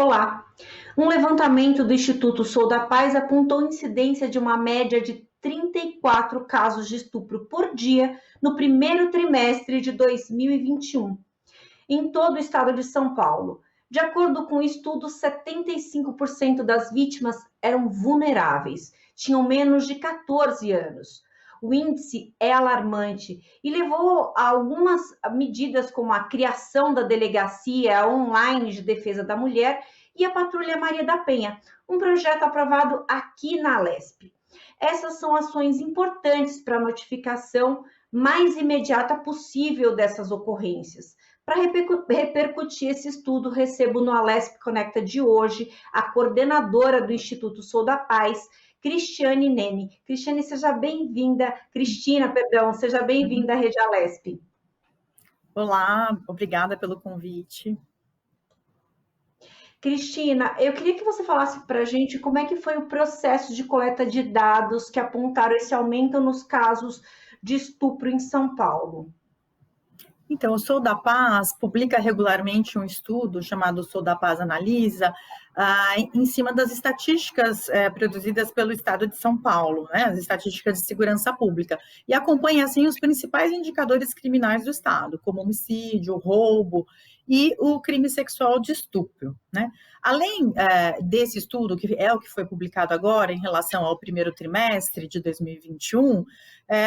Olá! Um levantamento do Instituto Sou da Paz apontou incidência de uma média de 34 casos de estupro por dia no primeiro trimestre de 2021, em todo o estado de São Paulo. De acordo com o estudo, 75% das vítimas eram vulneráveis, tinham menos de 14 anos. O índice é alarmante e levou a algumas medidas, como a criação da Delegacia Online de Defesa da Mulher e a Patrulha Maria da Penha, um projeto aprovado aqui na Alesp. Essas são ações importantes para a notificação mais imediata possível dessas ocorrências. Para repercutir esse estudo, recebo no Alesp Conecta de hoje a coordenadora do Instituto Sou da Paz, Cristiane Nene. Cristiane, seja bem-vinda. Cristina, perdão, seja bem-vinda à Rede Alesp. Olá, obrigada pelo convite. Cristina, eu queria que você falasse para a gente como é que foi o processo de coleta de dados que apontaram esse aumento nos casos de estupro em São Paulo. Então, o Sou da Paz publica regularmente um estudo chamado Sou da Paz Analisa, em cima das estatísticas produzidas pelo Estado de São Paulo, né, as estatísticas de segurança pública, e acompanha, assim, os principais indicadores criminais do Estado, como homicídio, roubo e o crime sexual de estupro, né. Além desse estudo, que é o que foi publicado agora em relação ao primeiro trimestre de 2021,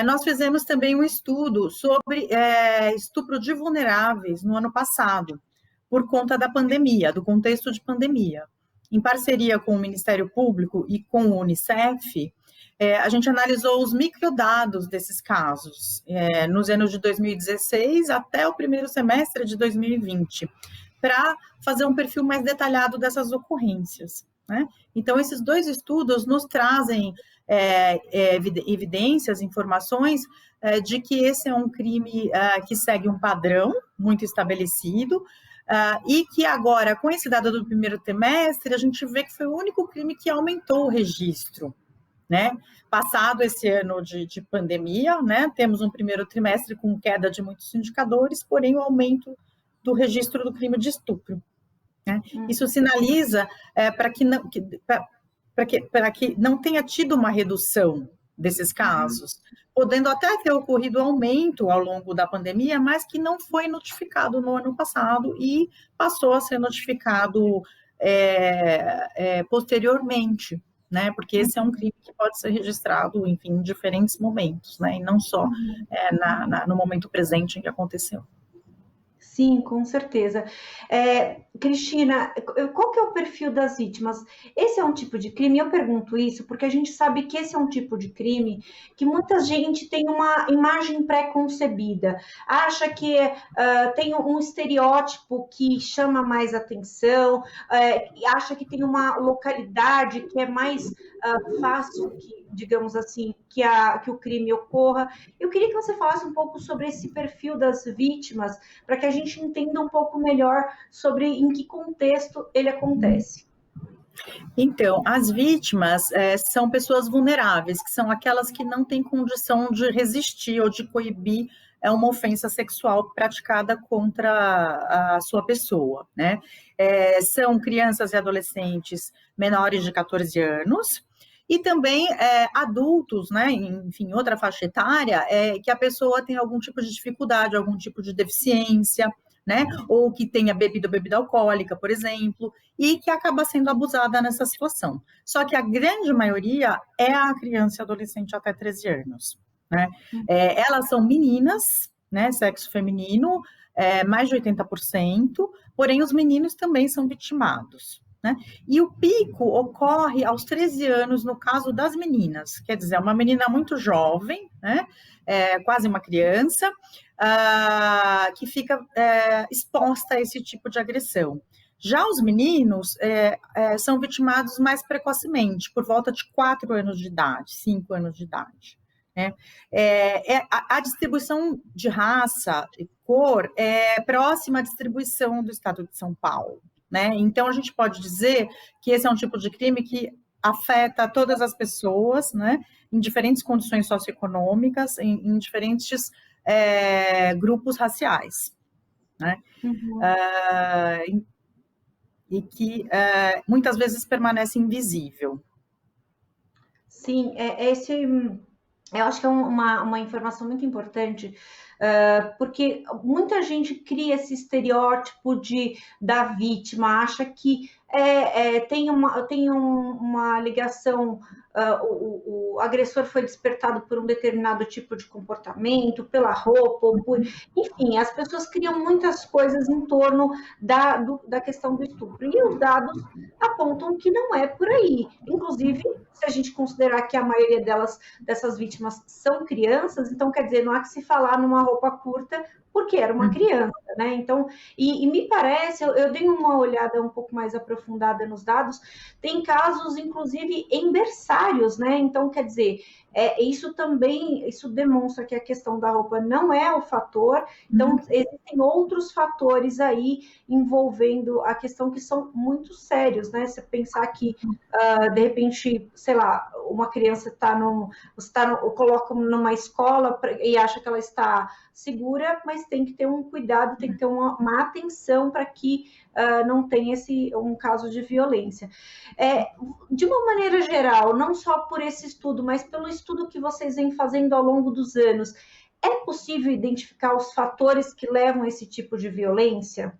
nós fizemos também um estudo sobre estupro de vulneráveis no ano passado, por conta da pandemia, do contexto de pandemia. Em parceria com o Ministério Público e com o Unicef, a gente analisou os microdados desses casos, nos anos de 2016 até o primeiro semestre de 2020, para fazer um perfil mais detalhado dessas ocorrências, né? Então, esses dois estudos nos trazem evidências, informações de que esse é um crime que segue um padrão muito estabelecido, e que agora, com esse dado do primeiro trimestre, a gente vê que foi o único crime que aumentou o registro, né? Passado esse ano de pandemia, né, temos um primeiro trimestre com queda de muitos indicadores, porém o aumento do registro do crime de estupro, né? Isso sinaliza para que não tenha tido uma redução desses casos, podendo até ter ocorrido aumento ao longo da pandemia, mas que não foi notificado no ano passado e passou a ser notificado posteriormente, né? Porque esse é um crime que pode ser registrado, enfim, em diferentes momentos, né? E não só no momento presente em que aconteceu. Sim, com certeza. Cristina, qual que é o perfil das vítimas? Esse é um tipo de crime, eu pergunto isso porque a gente sabe que esse é um tipo de crime que muita gente tem uma imagem pré-concebida, acha que tem um estereótipo que chama mais atenção, acha que tem uma localidade que é mais fácil, digamos assim, que o crime ocorra. Eu queria que você falasse um pouco sobre esse perfil das vítimas, para que a gente entenda um pouco melhor sobre em que contexto ele acontece. Então, as vítimas são pessoas vulneráveis, que são aquelas que não têm condição de resistir ou de coibir uma ofensa sexual praticada contra a sua pessoa, né? São crianças e adolescentes menores de 14 anos, e também adultos, né, enfim, outra faixa etária, que a pessoa tem algum tipo de dificuldade, algum tipo de deficiência, né, ou que tenha bebido bebida alcoólica, por exemplo, e que acaba sendo abusada nessa situação. Só que a grande maioria é a criança e adolescente até 13 anos, né? Elas são meninas, né, sexo feminino, mais de 80%, porém os meninos também são vitimados, né? E o pico ocorre aos 13 anos no caso das meninas, quer dizer, uma menina muito jovem, né, quase uma criança, que fica exposta a esse tipo de agressão. Já os meninos são vitimados mais precocemente, por volta de 4 anos de idade, 5 anos de idade. Né? A distribuição de raça e cor é próxima à distribuição do estado de São Paulo. Né? Então, a gente pode dizer que esse é um tipo de crime que afeta todas as pessoas, né, em diferentes condições socioeconômicas, em diferentes grupos raciais. Né? e que muitas vezes permanece invisível. Sim, eu acho que é uma informação muito importante, porque muita gente cria esse estereótipo da vítima, acha que tem uma ligação, o agressor foi despertado por um determinado tipo de comportamento, pela roupa, enfim, as pessoas criam muitas coisas em torno da questão do estupro, e os dados apontam que não é por aí. Inclusive, se a gente considerar que a maioria dessas vítimas são crianças, então quer dizer, não há que se falar numa roupa curta porque era uma criança, né? Então, e me parece, eu dei uma olhada um pouco mais aprofundada nos dados, tem casos, inclusive, em berçários, né? Então, quer dizer, isso demonstra que a questão da roupa não é o fator, então existem outros fatores aí envolvendo a questão que são muito sérios, né? Você pensar que, de repente, sei lá, uma criança coloca numa escola e acha que ela está segura, mas tem que ter um cuidado, tem que ter uma atenção para que não tenha um caso de violência. De uma maneira geral, não só por esse estudo, mas pelo estudo que vocês vêm fazendo ao longo dos anos, é possível identificar os fatores que levam a esse tipo de violência?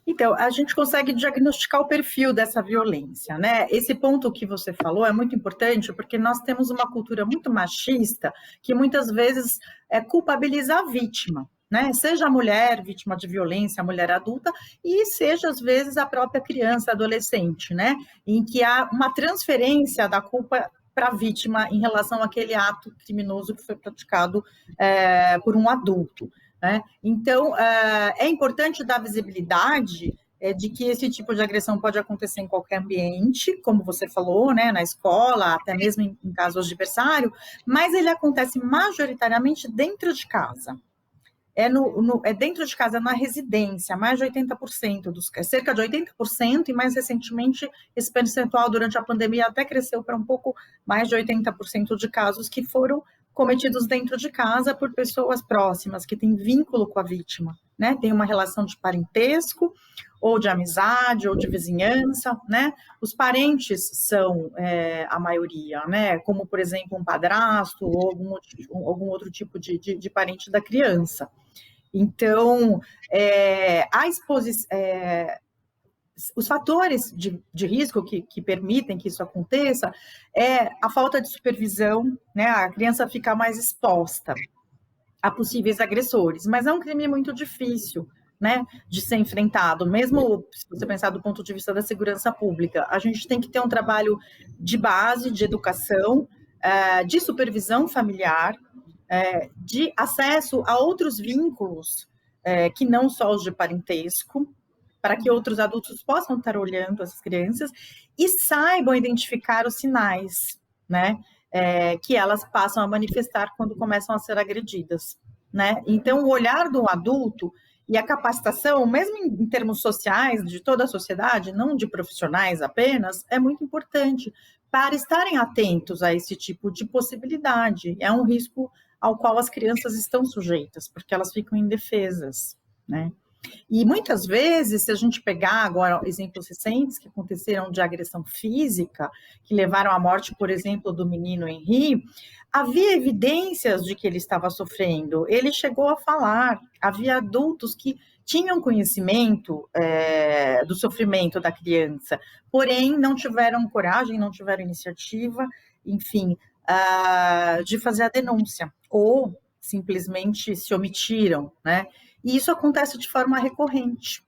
Então, a gente consegue diagnosticar o perfil dessa violência, né? Esse ponto que você falou é muito importante porque nós temos uma cultura muito machista que muitas vezes culpabiliza a vítima, né? Seja a mulher vítima de violência, a mulher adulta, e seja às vezes a própria criança, adolescente, né? Em que há uma transferência da culpa para a vítima em relação àquele ato criminoso que foi praticado por um adulto. Né? Então, é importante dar visibilidade de que esse tipo de agressão pode acontecer em qualquer ambiente, como você falou, né, na escola, até mesmo em caso adversário, mas ele acontece majoritariamente dentro de casa. É dentro de casa, na residência, mais de 80%, cerca de 80%, e mais recentemente esse percentual durante a pandemia até cresceu para um pouco mais de 80% de casos que foram cometidos dentro de casa por pessoas próximas, que têm vínculo com a vítima, né? Tem uma relação de parentesco, ou de amizade, ou de vizinhança, né? Os parentes são a maioria, né? Como, por exemplo, um padrasto, ou algum outro tipo de parente da criança. Então, os fatores de risco que permitem que isso aconteça é a falta de supervisão, né? A criança fica mais exposta a possíveis agressores, mas é um crime muito difícil, né, de ser enfrentado, mesmo se você pensar do ponto de vista da segurança pública. A gente tem que ter um trabalho de base, de educação, de supervisão familiar, de acesso a outros vínculos que não só os de parentesco, para que outros adultos possam estar olhando essas crianças e saibam identificar os sinais, né, que elas passam a manifestar quando começam a ser agredidas, né? Então, o olhar do adulto e a capacitação, mesmo em termos sociais, de toda a sociedade, não de profissionais apenas, é muito importante para estarem atentos a esse tipo de possibilidade. É um risco ao qual as crianças estão sujeitas, porque elas ficam indefesas, né? E muitas vezes, se a gente pegar agora exemplos recentes que aconteceram de agressão física, que levaram à morte, por exemplo, do menino Henri, havia evidências de que ele estava sofrendo. Ele chegou a falar, havia adultos que tinham conhecimento do sofrimento da criança, porém não tiveram coragem, não tiveram iniciativa, enfim, de fazer a denúncia, ou simplesmente se omitiram, né? E isso acontece de forma recorrente,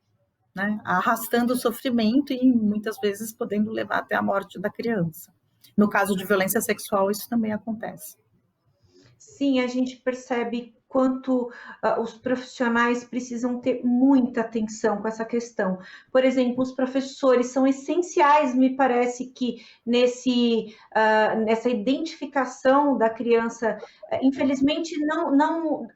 né? Arrastando o sofrimento e muitas vezes podendo levar até a morte da criança. No caso de violência sexual, isso também acontece. Sim, a gente percebe quanto os profissionais precisam ter muita atenção com essa questão. Por exemplo, os professores são essenciais, me parece que nessa identificação da criança, infelizmente não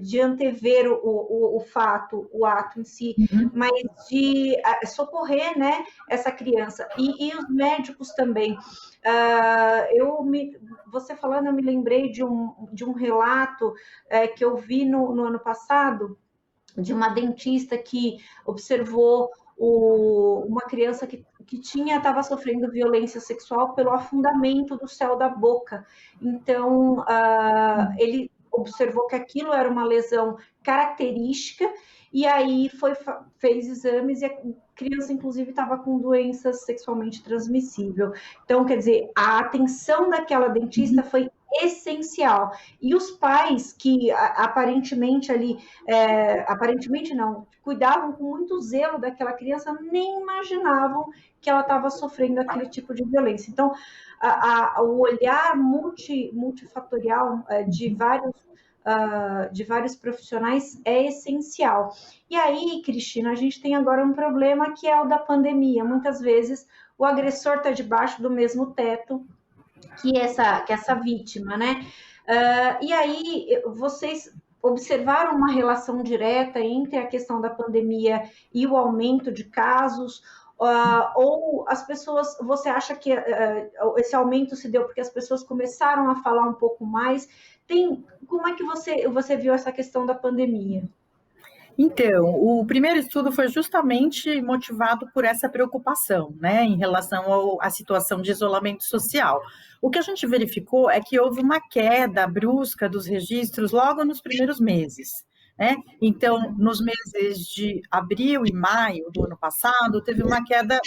de antever o fato, o ato em si, mas de socorrer, né, essa criança. E os médicos também. Você falando, eu me lembrei de um relato que eu vi no ano passado, de uma dentista que observou uma criança que estava sofrendo violência sexual pelo afundamento do céu da boca. Então, ele observou que aquilo era uma lesão característica, e aí fez exames, e a criança, inclusive, estava com doenças sexualmente transmissíveis. Então, quer dizer, a atenção daquela dentista foi essencial. E os pais que aparentemente ali, aparentemente não, cuidavam com muito zelo daquela criança, nem imaginavam que ela estava sofrendo aquele tipo de violência. Então, o olhar multifatorial de vários profissionais é essencial. E aí, Cristina, a gente tem agora um problema que é o da pandemia. Muitas vezes o agressor está debaixo do mesmo teto que essa vítima, né? E aí, vocês observaram uma relação direta entre a questão da pandemia e o aumento de casos? Ou as pessoas, você acha que esse aumento se deu porque as pessoas começaram a falar um pouco mais? Como é que você viu essa questão da pandemia? Então, o primeiro estudo foi justamente motivado por essa preocupação, né, em relação à situação de isolamento social. O que a gente verificou é que houve uma queda brusca dos registros logo nos primeiros meses, né? Então, nos meses de abril e maio do ano passado, teve uma queda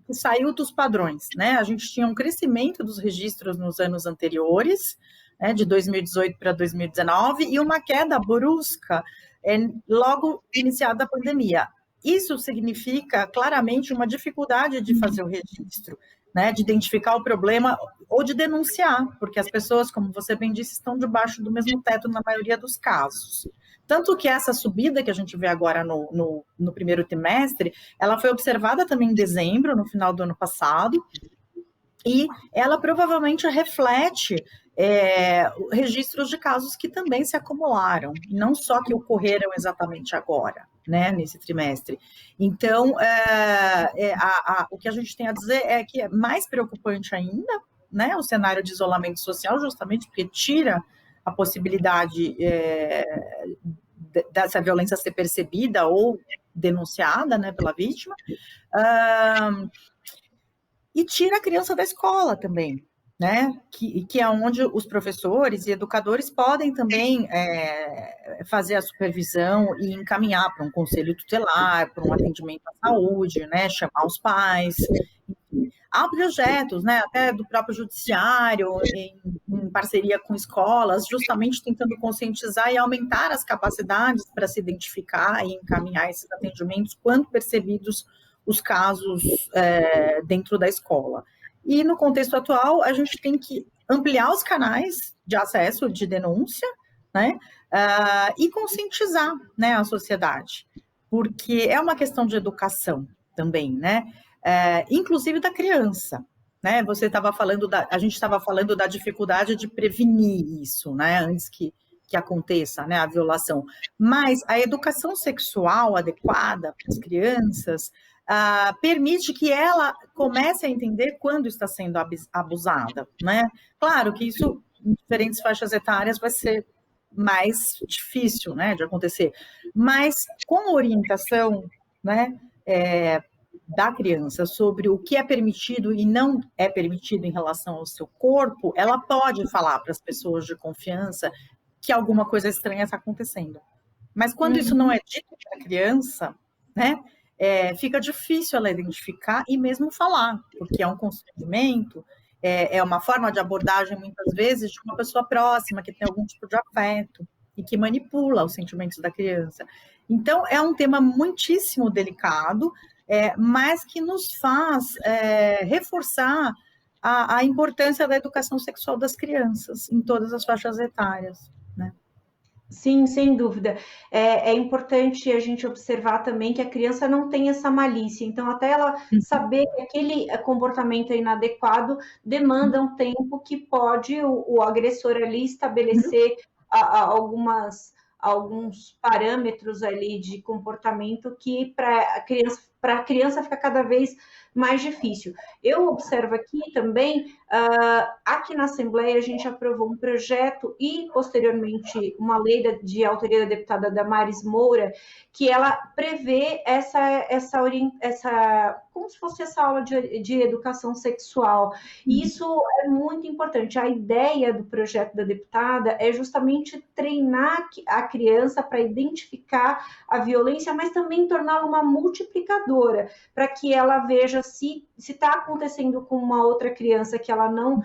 que saiu dos padrões, né? A gente tinha um crescimento dos registros nos anos anteriores, né, de 2018 para 2019, e uma queda brusca logo iniciada a pandemia. Isso significa claramente uma dificuldade de fazer o registro, né, de identificar o problema ou de denunciar, porque as pessoas, como você bem disse, estão debaixo do mesmo teto na maioria dos casos. Tanto que essa subida que a gente vê agora no primeiro trimestre, ela foi observada também em dezembro, no final do ano passado, e ela provavelmente reflete registros de casos que também se acumularam, não só que ocorreram exatamente agora, né, nesse trimestre. Então, o que a gente tem a dizer é que é mais preocupante ainda, né, o cenário de isolamento social, justamente porque tira a possibilidade dessa violência ser percebida ou denunciada, né, pela vítima, e tira a criança da escola também, né? Que é onde os professores e educadores podem também fazer a supervisão e encaminhar para um conselho tutelar, para um atendimento à saúde, né? Chamar os pais. Há projetos, né, até do próprio judiciário, em parceria com escolas, justamente tentando conscientizar e aumentar as capacidades para se identificar e encaminhar esses atendimentos quando percebidos os casos dentro da escola. E no contexto atual, a gente tem que ampliar os canais de acesso, de denúncia, né, e conscientizar, né, a sociedade, porque é uma questão de educação também, né, inclusive da criança, né? A gente estava falando da dificuldade de prevenir isso, né? Antes que aconteça, né, a violação. Mas a educação sexual adequada para as crianças permite que ela comece a entender quando está sendo abusada, né? Claro que isso, em diferentes faixas etárias, vai ser mais difícil, né, de acontecer. Mas com orientação, né, da criança sobre o que é permitido e não é permitido em relação ao seu corpo, ela pode falar para as pessoas de confiança que alguma coisa estranha está acontecendo. Mas quando isso não é dito para a criança, né, fica difícil ela identificar e mesmo falar, porque é um constrangimento, é uma forma de abordagem, muitas vezes, de uma pessoa próxima, que tem algum tipo de afeto e que manipula os sentimentos da criança. Então, é um tema muitíssimo delicado, mas que nos faz reforçar a importância da educação sexual das crianças em todas as faixas etárias, né? Sim, sem dúvida. É importante a gente observar também que a criança não tem essa malícia, então até ela saber que aquele comportamento é inadequado demanda um tempo que pode o agressor ali estabelecer alguns parâmetros ali de comportamento que para a criança fica cada vez mais difícil. Eu observo aqui também Aqui na Assembleia, a gente aprovou um projeto e, posteriormente, uma lei de autoria da deputada Damares Moura, que ela prevê como se fosse essa aula de educação sexual. E isso é muito importante. A ideia do projeto da deputada é justamente treinar a criança para identificar a violência, mas também torná-la uma multiplicadora, para que ela veja se está acontecendo com uma outra criança que ela não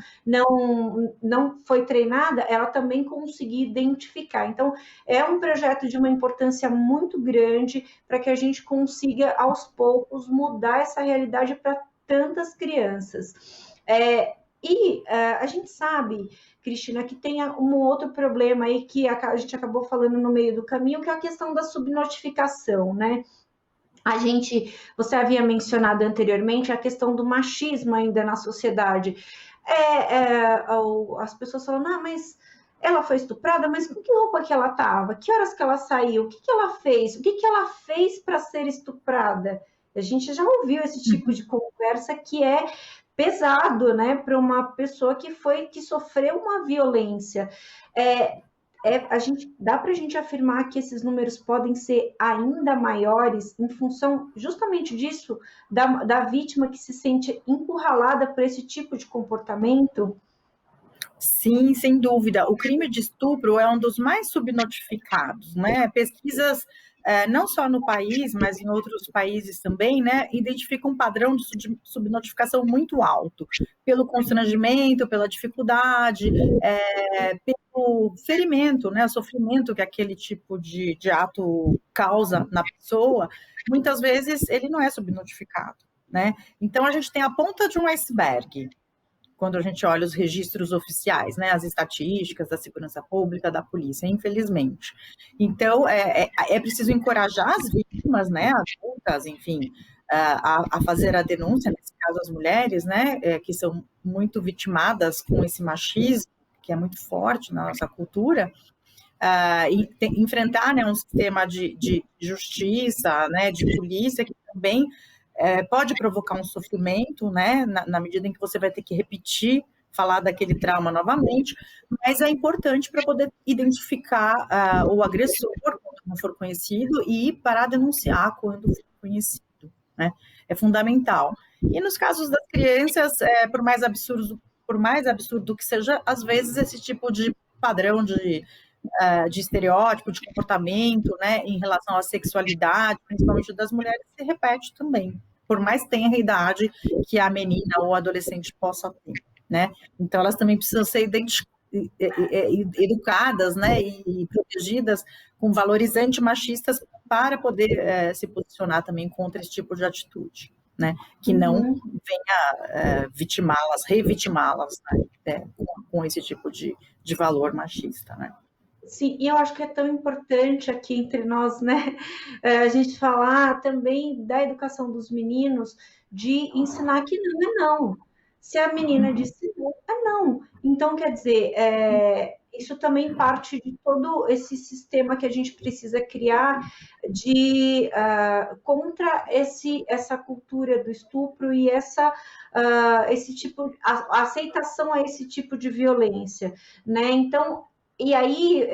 foi treinada, ela também conseguir identificar. Então, é um projeto de uma importância muito grande para que a gente consiga, aos poucos, mudar essa realidade para tantas crianças. A gente sabe, Cristina, que tem um outro problema aí que a gente acabou falando no meio do caminho, que é a questão da subnotificação, né? Você havia mencionado anteriormente a questão do machismo ainda na sociedade. As pessoas falam, mas ela foi estuprada, mas com que roupa que ela estava? Que horas que ela saiu? O que ela fez? O que ela fez para ser estuprada? A gente já ouviu esse tipo de conversa que é pesado, né, para uma pessoa que sofreu uma violência. Dá para a gente afirmar que esses números podem ser ainda maiores em função justamente disso, da vítima que se sente encurralada por esse tipo de comportamento? Sim, sem dúvida. O crime de estupro é um dos mais subnotificados, né? Pesquisas, não só no país, mas em outros países também, né, identificam um padrão de subnotificação muito alto, pelo constrangimento, pela dificuldade, pelo ferimento, né, sofrimento que aquele tipo de ato causa na pessoa. Muitas vezes ele não é subnotificado, né? Então a gente tem a ponta de um iceberg quando a gente olha os registros oficiais, né, as estatísticas da segurança pública, da polícia, infelizmente. Então, é preciso encorajar as vítimas, né, adultas, enfim, a fazer a denúncia, nesse caso as mulheres, né, que são muito vitimadas com esse machismo, que é muito forte na nossa cultura, enfrentar, né, um sistema de justiça, né, de polícia, que também pode provocar um sofrimento, né, na medida em que você vai ter que repetir, falar daquele trauma novamente, mas é importante para poder identificar o agressor quando não for conhecido e para denunciar quando for conhecido, né, é fundamental. E nos casos das crianças, por mais absurdo que seja, às vezes esse tipo de padrão de estereótipo, de comportamento, né, em relação à sexualidade, principalmente das mulheres, se repete também, por mais tenra idade que a menina ou a adolescente possa ter, né? Então, elas também precisam ser educadas, né, e protegidas com valores antimachistas para poder se posicionar também contra esse tipo de atitude, né, que não venha vitimá-las, revitimá-las, né, com esse tipo de valor machista, né? Sim, e eu acho que é tão importante aqui entre nós, né, a gente falar também da educação dos meninos, de ensinar que não é não. Se a menina disse não, é não. Então, quer dizer, isso também parte de todo esse sistema que a gente precisa criar contra essa cultura do estupro e esse tipo, a aceitação a esse tipo de violência, né? Então, e aí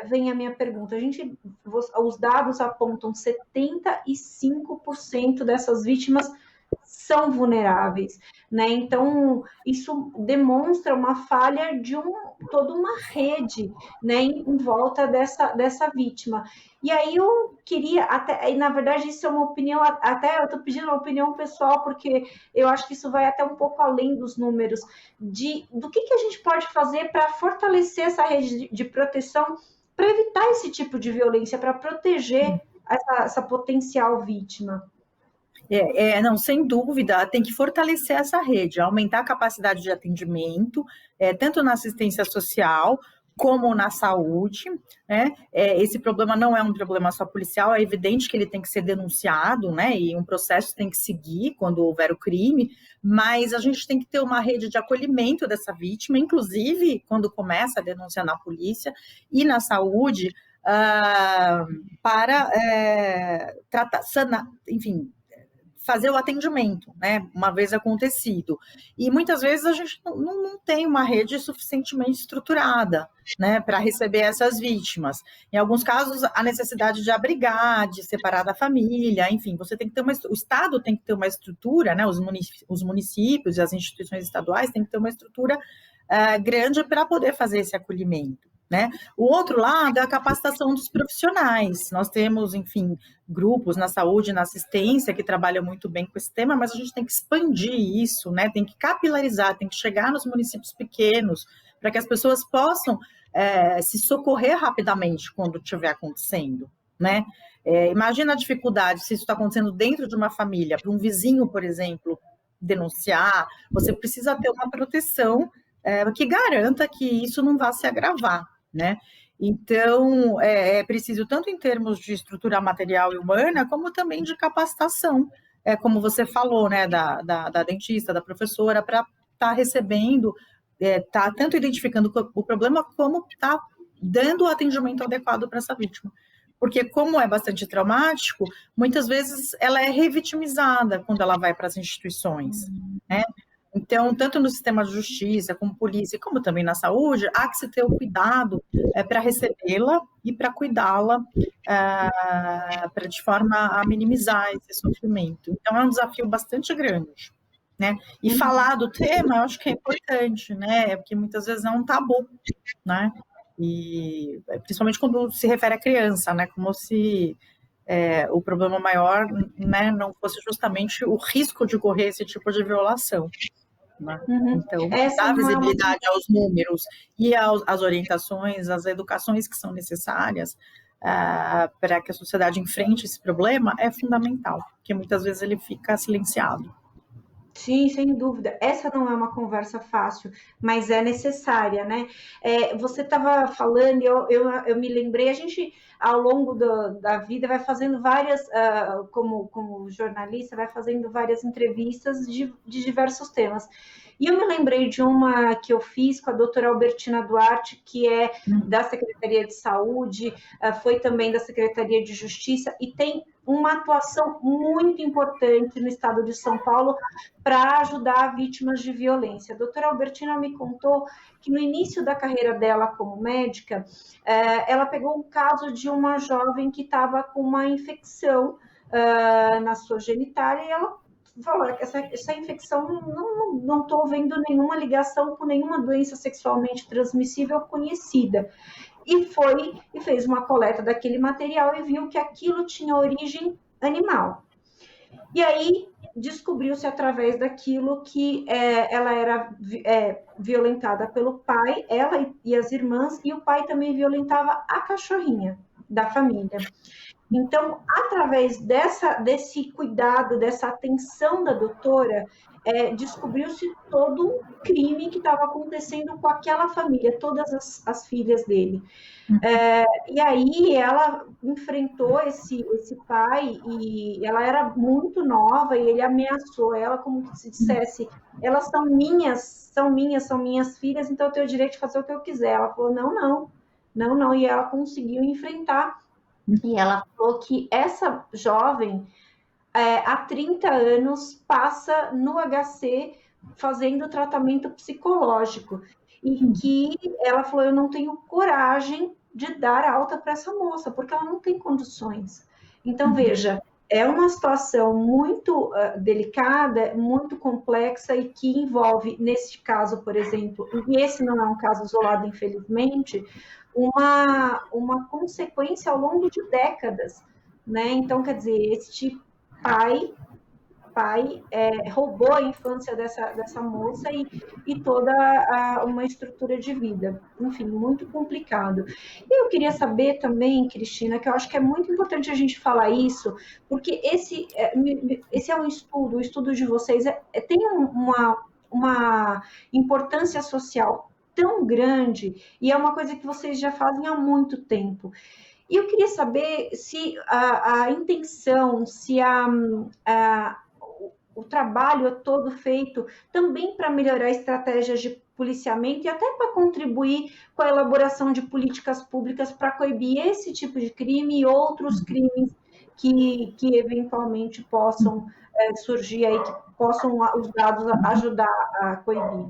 vem a minha pergunta. Os dados apontam 75% dessas vítimas são vulneráveis, né? Então, isso demonstra uma falha de toda uma rede, né, em volta dessa vítima. E aí eu queria, na verdade, isso é uma opinião, até eu estou pedindo uma opinião pessoal, porque eu acho que isso vai até um pouco além dos números, do que a gente pode fazer para fortalecer essa rede de proteção, para evitar esse tipo de violência, para proteger essa potencial vítima. Não, sem dúvida, tem que fortalecer essa rede, aumentar a capacidade de atendimento, tanto na assistência social como na saúde, né? Esse problema não é um problema só policial, é evidente que ele tem que ser denunciado, né? E um processo tem que seguir quando houver o crime, mas a gente tem que ter uma rede de acolhimento dessa vítima, inclusive quando começa a denúncia na polícia e na saúde, para tratar, sanar, enfim, fazer o atendimento, né, uma vez acontecido. E muitas vezes a gente não tem uma rede suficientemente estruturada, né, para receber essas vítimas. Em alguns casos, a necessidade de abrigar, de separar da família, enfim, você tem que ter o Estado tem que ter uma estrutura, né, os municípios e as instituições estaduais têm que ter uma estrutura grande para poder fazer esse acolhimento. Né? O outro lado é a capacitação dos profissionais. Nós temos, enfim, grupos na saúde e na assistência que trabalham muito bem com esse tema, mas a gente tem que expandir isso, né? Tem que capilarizar, tem que chegar nos municípios pequenos para que as pessoas possam se socorrer rapidamente quando estiver acontecendo, né? Imagina a dificuldade se isso está acontecendo dentro de uma família, para um vizinho, por exemplo, denunciar, você precisa ter uma proteção que garanta que isso não vá se agravar. Né? Então, é preciso, tanto em termos de estrutura material e humana, como também de capacitação, como você falou, né, da dentista, da professora, para estar recebendo, tá tanto identificando o problema, como tá dando o atendimento adequado para essa vítima. Porque, como é bastante traumático, muitas vezes ela é revitimizada quando ela vai para as instituições, né? Então, tanto no sistema de justiça, como polícia, como também na saúde, há que se ter o cuidado para recebê-la e para cuidá-la de forma a minimizar esse sofrimento. Então, é um desafio bastante grande. Né? E falar do tema, eu acho que é importante, né? Porque muitas vezes é um tabu, né? E principalmente quando se refere à criança, né? Como se o problema maior, né, não fosse justamente o risco de ocorrer esse tipo de violação. Né? Então, dar visibilidade aos números e às orientações, às educações que são necessárias para que a sociedade enfrente esse problema é fundamental, porque muitas vezes ele fica silenciado. Sim, sem dúvida. Essa não é uma conversa fácil, mas é necessária, né? Você estava falando, eu me lembrei, a gente, ao longo da vida, vai fazendo várias, como jornalista, vai fazendo várias entrevistas de diversos temas. E eu me lembrei de uma que eu fiz com a doutora Albertina Duarte, que é da Secretaria de Saúde, foi também da Secretaria de Justiça, e tem uma atuação muito importante no estado de São Paulo para ajudar vítimas de violência. A doutora Albertina me contou que no início da carreira dela como médica, ela pegou um caso de uma jovem que estava com uma infecção na sua genitália e ela falou que essa infecção não estou vendo nenhuma ligação com nenhuma doença sexualmente transmissível conhecida. E foi e fez uma coleta daquele material e viu que aquilo tinha origem animal. E aí descobriu-se através daquilo que ela era violentada pelo pai, ela e as irmãs, e o pai também violentava a cachorrinha da família. Então, através desse cuidado, dessa atenção da doutora, descobriu-se todo um crime que estava acontecendo com aquela família, todas as filhas dele. E aí ela enfrentou esse pai e ela era muito nova e ele ameaçou ela como se dissesse, elas são minhas filhas, então eu tenho o direito de fazer o que eu quiser. Ela falou, não, e ela conseguiu enfrentar. E ela falou que essa jovem, há 30 anos, passa no HC fazendo tratamento psicológico. E que ela falou, eu não tenho coragem de dar alta para essa moça, porque ela não tem condições. Então, veja, é uma situação muito delicada, muito complexa e que envolve, nesse caso, por exemplo, e esse não é um caso isolado, infelizmente, uma consequência ao longo de décadas, né? Então, quer dizer, este pai roubou a infância dessa moça e toda uma estrutura de vida. Enfim, muito complicado. E eu queria saber também, Cristina, que eu acho que é muito importante a gente falar isso, porque esse é um estudo, o estudo de vocês tem uma importância social tão grande, e é uma coisa que vocês já fazem há muito tempo. E eu queria saber se a intenção, se o trabalho é todo feito também para melhorar estratégias de policiamento e até para contribuir com a elaboração de políticas públicas para coibir esse tipo de crime e outros crimes que eventualmente possam surgir aí, que possam os dados ajudar a coibir.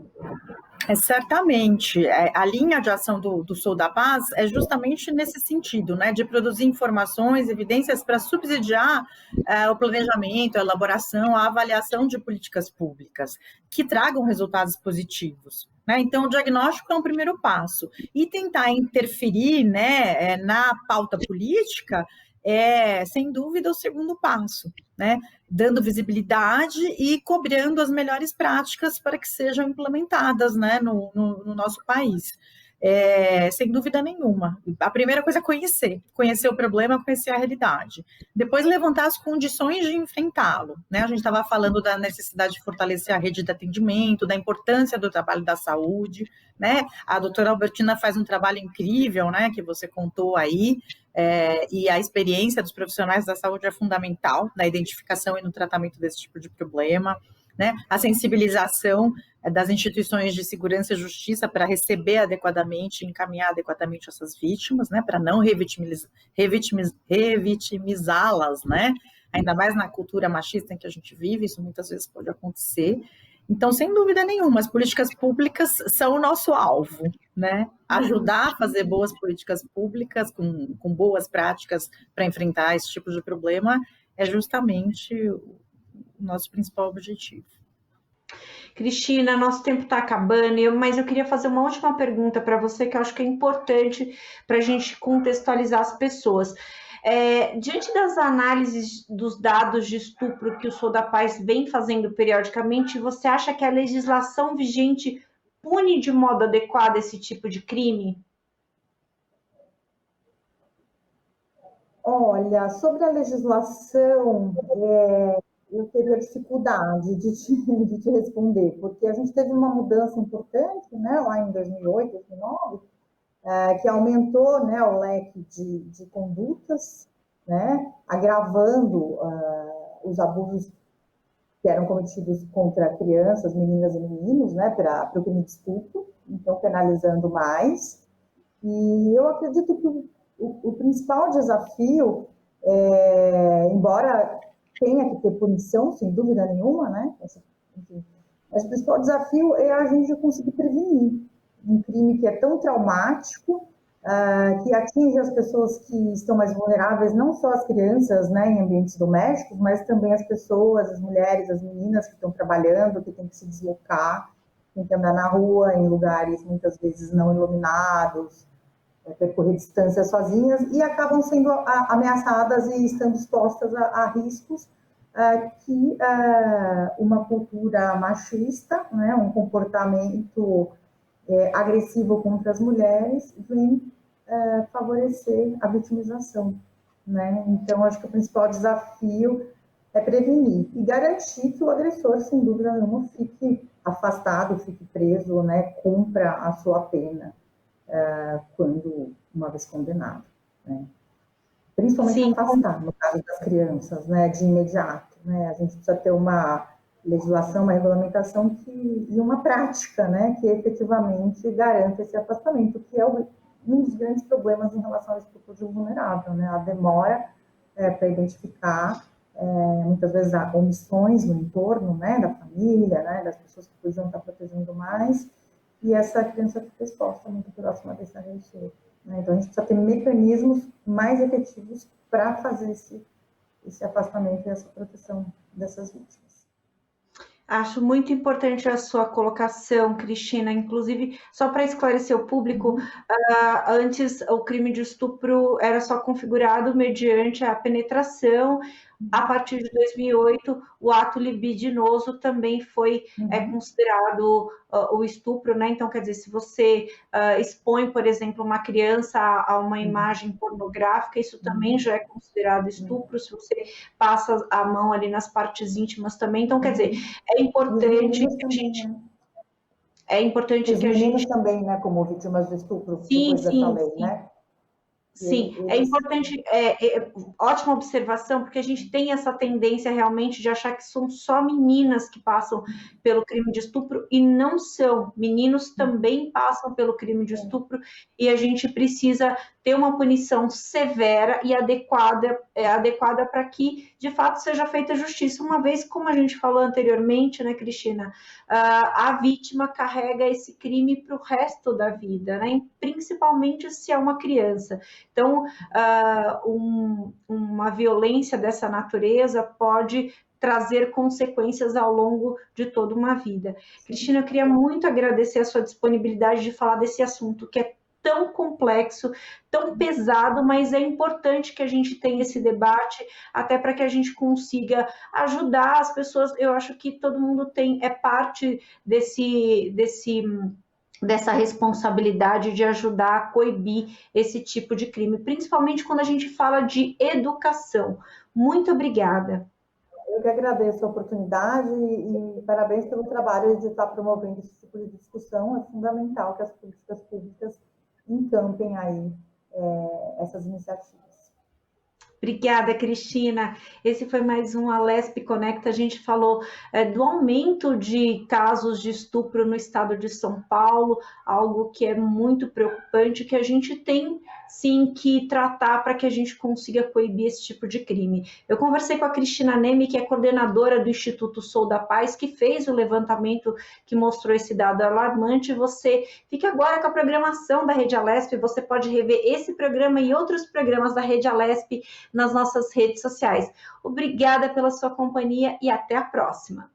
Certamente, a linha de ação do Sou da Paz é justamente nesse sentido, né, de produzir informações, evidências para subsidiar o planejamento, a elaboração, a avaliação de políticas públicas que tragam resultados positivos. Né? Então, o diagnóstico é um primeiro passo. E tentar interferir, né, na pauta política é, sem dúvida, o segundo passo, né? Dando visibilidade e cobrando as melhores práticas para que sejam implementadas, né, no nosso país. Sem dúvida nenhuma. A primeira coisa é conhecer o problema, conhecer a realidade. Depois, levantar as condições de enfrentá-lo. Né? A gente estava falando da necessidade de fortalecer a rede de atendimento, da importância do trabalho da saúde. Né? A doutora Albertina faz um trabalho incrível, né, que você contou aí, e a experiência dos profissionais da saúde é fundamental na identificação e no tratamento desse tipo de problema. Né? A sensibilização das instituições de segurança e justiça para receber adequadamente e encaminhar adequadamente essas vítimas, né? Para não revitimizá-las, né? Ainda mais na cultura machista em que a gente vive, isso muitas vezes pode acontecer. Então, sem dúvida nenhuma, as políticas públicas são o nosso alvo, né? Ajudar a fazer boas políticas públicas com boas práticas para enfrentar esse tipo de problema é justamente o nosso principal objetivo. Cristina, nosso tempo está acabando, mas eu queria fazer uma última pergunta para você, que eu acho que é importante para a gente contextualizar as pessoas. Diante das análises dos dados de estupro que o Sou da Paz vem fazendo periodicamente, você acha que a legislação vigente pune de modo adequado esse tipo de crime? Olha, sobre a legislação, eu teria dificuldade de te responder, porque a gente teve uma mudança importante, né, lá em 2008, 2009, que aumentou, né, o leque de condutas, né, agravando os abusos que eram cometidos contra crianças, meninas e meninos, né, para o crime de estupro, então penalizando mais. E eu acredito que o principal desafio, embora tenha que ter punição, sem dúvida nenhuma, né? Mas o principal desafio é a gente conseguir prevenir um crime que é tão traumático, que atinge as pessoas que estão mais vulneráveis, não só as crianças, né, em ambientes domésticos, mas também as pessoas, as mulheres, as meninas que estão trabalhando, que têm que se deslocar, têm que andar na rua, em lugares muitas vezes não iluminados, percorrer distâncias sozinhas e acabam sendo ameaçadas e estando expostas a riscos que uma cultura machista, né, um comportamento agressivo contra as mulheres vem favorecer a vitimização. Né? Então, acho que o principal desafio é prevenir e garantir que o agressor, sem dúvida nenhuma, fique afastado, fique preso, né, cumpra a sua pena. Quando uma vez condenado, né? Principalmente Sim. afastar, no caso das crianças, né, de imediato, né? A gente precisa ter uma legislação, uma regulamentação e uma prática, né, que efetivamente garanta esse afastamento, que é um dos grandes problemas em relação ao estupro de vulnerável, né? A demora para identificar, muitas vezes há omissões no entorno, né, da família, né, das pessoas que podiam estar protegendo mais, e essa criança fica exposta muito próxima desse agressor. Né? Então, a gente precisa ter mecanismos mais efetivos para fazer esse afastamento e essa proteção dessas vítimas. Acho muito importante a sua colocação, Cristina. Inclusive, só para esclarecer o público, antes o crime de estupro era só configurado mediante a penetração. A partir de 2008, o ato libidinoso também foi considerado o estupro, né? Então, quer dizer, se você expõe, por exemplo, uma criança a uma imagem pornográfica, isso também já é considerado estupro. Se você passa a mão ali nas partes íntimas também. Então, quer dizer, é importante que a gente... Os meninos também, né, como vítimas de estupro, sim, depois dessa lei, né? Sim, é importante, ótima observação, porque a gente tem essa tendência realmente de achar que são só meninas que passam pelo crime de estupro, e não são. Meninos também passam pelo crime de estupro, e a gente precisa ter uma punição severa e adequada para que, de fato, seja feita justiça. Uma vez, como a gente falou anteriormente, né, Cristina, a vítima carrega esse crime para o resto da vida, né? Principalmente se é uma criança. Então, uma violência dessa natureza pode trazer consequências ao longo de toda uma vida. Cristina, eu queria muito agradecer a sua disponibilidade de falar desse assunto que é tão complexo, tão pesado, mas é importante que a gente tenha esse debate, até para que a gente consiga ajudar as pessoas. Eu acho que todo mundo é parte dessa responsabilidade de ajudar a coibir esse tipo de crime, principalmente quando a gente fala de educação. Muito obrigada. Eu que agradeço a oportunidade e parabéns pelo trabalho de estar promovendo esse tipo de discussão. É fundamental que as políticas públicas encampem aí essas iniciativas. Obrigada, Cristina. Esse foi mais um Alesp Conecta. A gente falou do aumento de casos de estupro no estado de São Paulo, algo que é muito preocupante, que a gente tem, sim, que tratar para que a gente consiga coibir esse tipo de crime. Eu conversei com a Cristina Neme, que é coordenadora do Instituto Sou da Paz, que fez o levantamento que mostrou esse dado alarmante. Você fica agora com a programação da Rede Alesp, você pode rever esse programa e outros programas da Rede Alesp nas nossas redes sociais. Obrigada pela sua companhia e até a próxima.